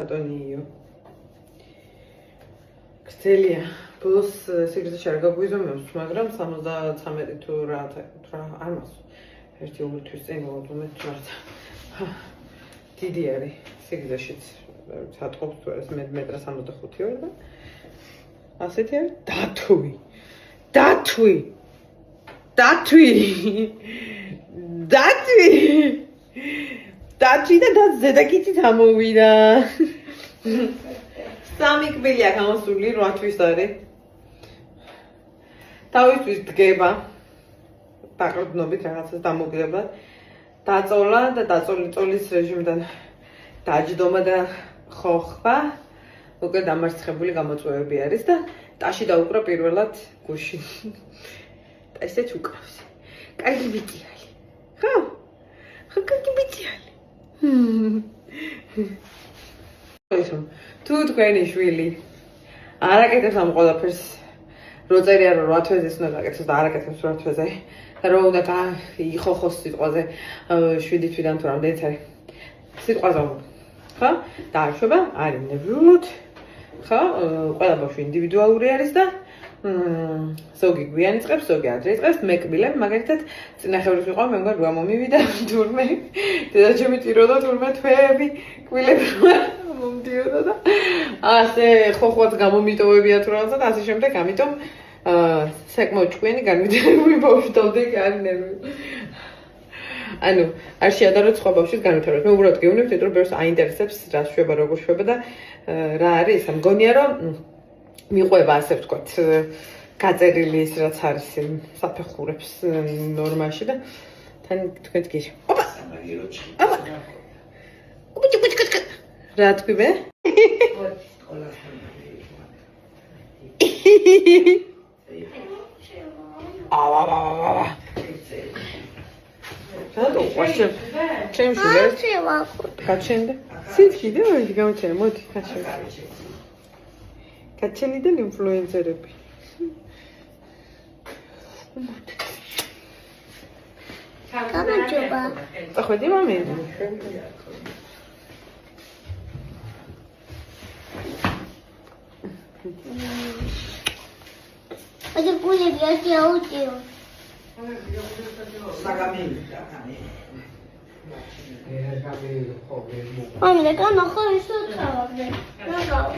ბატონიო. გრძელია. ბოლოს სიგრძეში არ გაგვიზომებს, მაგრამ 73 თუ რა არ მასო. ერთი ულთვის წინ მოვდუმეთ მარტო. დიდი არის სიგრძეშიც. სატყობს თუ არის 1 მეტრა 65 ვარ და ასეთი არის დათვი. დათვი და ზედაკიცით ამოვიდა. სამი კბილი აქვს ამოსული 8 თვის არის. თავისთვის დგება. დაყრდნობით რაღაცას დამოკლებლად. დაწოლა და დაწოლის რეჟიმიდან დაჯდომა და ხოხვა. უკვე დამარცხებული გამოწვევები არის და ტაში დაუკრა პირველად გუში. და ესეც უკრავს. კარგი ბიჭიალი. ხო? ხო კარგი ბიჭიალი. თუ თქვენი შვილი არ აკეთებს ამ ყველაფერს, რო წერია რომ 8 თვეზე უნდა გაკეთოს და არ აკეთებს 8 თვეზე, და რო უნდა იხოხოს სიტყვაზე 7 თვიდან თუ რამდენიც არის. სიტყვაზე ხო? დააშვება, არის ნებრივად. ხო? ყველა ბავშვი ინდივიდუალური არის და ზოგი გვიან იწყებს, ზოგი ადრე იწყებს, მე კბილებ, მაგალითად, წინახევრის ვიყავ, მე მგონი რა მომივიდა, თურმე დედაჩემი ტიროდა, თურმე თვეები კბილები მომდიოდა და ასე ხოხვაც გამომიტოვებია თუ რაღაცა და ასე შემდეგ, ამიტომ საკმაოდ ჭკვიანი განვითარებული ბავშვი დავდექი არ ნერვი. ანუ არ შეადაროთ სხვა ბავშვის განვითარებას. მე უბრალოდ გეუბნებთ, რომ ბევრს აინტერესებს რა შვება, როგორ შვება და რა არის, მგონია რომ მიყვება ასე ვთქვათ გაწერილი ის რაც არის საფეხურებს ნორმაში და თან თქვენც გიჟი. ოპა! ოპა! ოპა! რა თქვი? ავა. რატო ვაშე? ჩემ შულეს. გაჩენდა. სიტკიდე მოდი გამოჩენე, მოდი გაჩენე. გაჩენიდან ინფლუენსერები. გამარჯობა. ახვედი მამი? აჯერ გულები ასე აუჭიო. ამი და განახო ისო თავაზე. რა გავა?